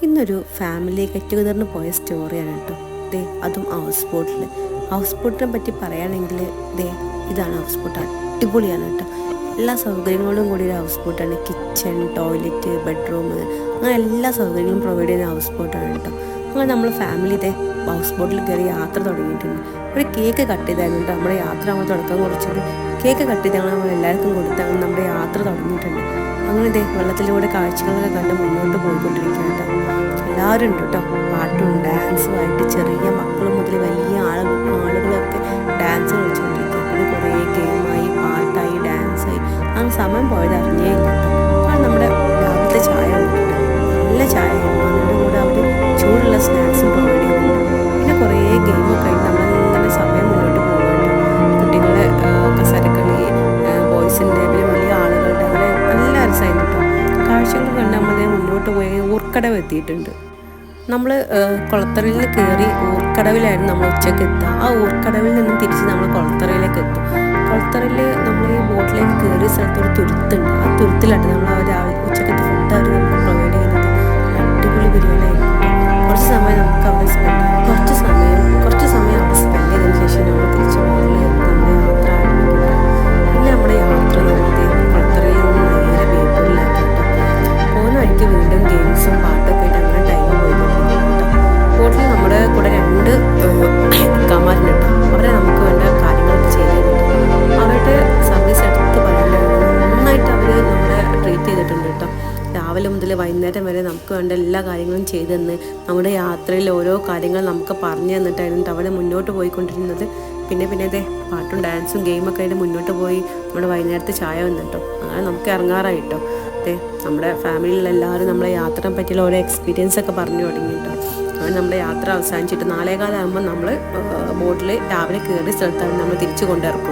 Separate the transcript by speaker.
Speaker 1: ഇന്നൊരു family get ടുഗദറിന് പോയ സ്റ്റോറിയാണ് കേട്ടോ. ദേ അതും ഹൗസ് ബോട്ടിൽ. ഹൗസ് ബോട്ടിനെ പറ്റി പറയുകയാണെങ്കിൽ ദേ ഇതാണ് ഹൗസ് ബോട്ട്. അടിപൊളിയാണ് കേട്ടോ. എല്ലാ സൗകര്യങ്ങളോടും കൂടി ഒരു ഹൗസ് ബോട്ടാണ്. കിച്ചൺ, ടോയ്ലറ്റ്, ബെഡ്റൂം, അങ്ങനെ എല്ലാ സൗകര്യങ്ങളും പ്രൊവൈഡ് ചെയ്യുന്ന ഹൗസ് ബോട്ടാണ് കേട്ടോ. അങ്ങനെ നമ്മൾ ഫാമിലി ഇതേ ഹൗസ് ബോട്ടിൽ കയറി യാത്ര തുടങ്ങിയിട്ടുണ്ട്. ഒരു കേക്ക് കട്ട് ചെയ്തായിരുന്നു കേട്ടോ. നമ്മുടെ യാത്ര നമ്മൾ തുടക്കം കുറിച്ചത് കേക്ക് കട്ട് ചെയ്ത് നമ്മൾ എല്ലാവർക്കും കൊടുത്ത് നമ്മുടെ യാത്ര തുടങ്ങിയിട്ടുണ്ട്. അങ്ങനെ ഇതേ വെള്ളത്തിലൂടെ കാഴ്ചകളൊക്കെ കണ്ട് മുന്നോട്ട് പോയിക്കൊണ്ടിരിക്കുക കേട്ടോ. എല്ലാവരും ഉണ്ട് കേട്ടോ. പാട്ടും ഡാൻസുമായിട്ട് ചെറിയ മക്കൾ മുതൽ വലിയ ആളുകളൊക്കെ ഡാൻസ് കളിച്ചുകൊണ്ടിരിക്കുക. പിന്നെ കുറേ ഗെയിമായി, പാട്ടായി, ഡാൻസായി, അങ്ങനെ സമയം പോയത് അറിഞ്ഞേ ഇല്ല കേട്ടോ. കാരണം നമ്മുടെ രാവിലത്തെ ചായ ഉണ്ട്, നല്ല ചായ ആയിരുന്നു. അതിൻ്റെ കൂടെ അവർ ചൂടുള്ള സ്നാക്സും പ്രൊവൈഡ് ചെയ്യുന്നുണ്ട്. പിന്നെ കുറേ ഗെയിമൊക്കെ ആയിട്ട് നമ്മളിങ്ങനെ സമയം മുന്നോട്ട് പോകുന്നുണ്ട്. കുട്ടികളെ കസരക്കളി, ബോയ്സിൻ്റെ, പിന്നെ വലിയ ആളുകളുടെ, അങ്ങനെ നല്ല രസമായിരുന്നു കേട്ടോ. കാഴ്ചകൾ കണ്ട് നമ്മൾ മുന്നോട്ട് പോയി ഊർക്കടവ് എത്തിയിട്ടുണ്ട്. നമ്മൾ കുളത്തറയിൽ നിന്ന് കയറി ഊർക്കടവിലായിരുന്നു നമ്മൾ ഉച്ചയ്ക്ക് എത്തുക. ആ ഊർക്കടവിൽ നിന്നും തിരിച്ച് നമ്മൾ കുളത്തറയിലേക്ക് എത്തും. കുളത്തറയിൽ നമ്മൾ ഈ ബോട്ടിലേക്ക് കയറിയ സ്ഥലത്ത് ഒരു തുരുത്തുണ്ട്. ആ തുരുത്തിലാണ് നമ്മൾ ഉച്ചക്കത്തെ ഫുഡ് അവർ നമുക്ക് പ്രൊവൈഡ് ചെയ്യുന്നത്. അടിപൊളി ബിരിയാണി ആയിരുന്നു. കുറച്ച് സമയം നമുക്ക് അവിടെ കുറച്ച് സമയം അവിടെ സ്പെൻഡ് ചെയ്തതിന് ശേഷം നമ്മൾ തിരിച്ച് ബോട്ടിൽ നമ്മുടെ യാത്ര ആരംഭിക്കുന്നത്. പിന്നെ നമ്മുടെ യാത്ര നമ്മുടെ കുളത്തറയിൽ നിന്ന് നേരെ ബേപ്പൂരിലാക്കിയിട്ട് പോകുന്ന വഴിക്ക് വീണ്ടും ഗെയിംസും പാട്ടൊക്കെ ആയിട്ട് അങ്ങനെ ടൈം പോയിക്കൊണ്ടിരിക്കുന്നുണ്ട്. ബോട്ടിൽ നമ്മുടെ കൂടെ 2 ഇക്കാമാരുണ്ട് കേട്ടോ. അവരെ നമുക്ക് വേണ്ട കാര്യങ്ങളൊക്കെ ചെയ്ത് തന്നിട്ടുണ്ട്. അവരുടെ സർവീസ് എടുത്ത് പറയാനാണ് നന്നായിട്ട് അവർ നമ്മളെ ട്രീറ്റ് ചെയ്തിട്ടുണ്ട് കേട്ടോ. രാവിലെ മുതൽ വൈകുന്നേരം വരെ നമുക്ക് വേണ്ട എല്ലാ കാര്യങ്ങളും ചെയ്തു തന്ന് നമ്മുടെ യാത്രയിൽ ഓരോ കാര്യങ്ങൾ നമുക്ക് പറഞ്ഞു തന്നിട്ടായിരുന്നു അവിടെ മുന്നോട്ട് പോയിക്കൊണ്ടിരുന്നത്. പിന്നെ ഇതേ പാട്ടും ഡാൻസും ഗെയിമൊക്കെ ആയിട്ട് മുന്നോട്ട് പോയി നമ്മുടെ വൈകുന്നേരത്തെ ചായ വന്നിട്ടോ. അങ്ങനെ നമുക്ക് ഇറങ്ങാറായിട്ടോ. അതെ, നമ്മുടെ ഫാമിലിയിലുള്ള എല്ലാവരും നമ്മളെ യാത്രയെ പറ്റിയുള്ള ഓരോ എക്സ്പീരിയൻസ് ഒക്കെ പറഞ്ഞു തുടങ്ങി കേട്ടോ. അങ്ങനെ നമ്മുടെ യാത്ര അവസാനിച്ചിട്ട് 4:15 ആകുമ്പോൾ നമ്മൾ ബോട്ടിൽ രാവിലെ കയറിയ സ്ഥലത്താണ് നമ്മൾ തിരിച്ചു കൊണ്ടിറക്കും.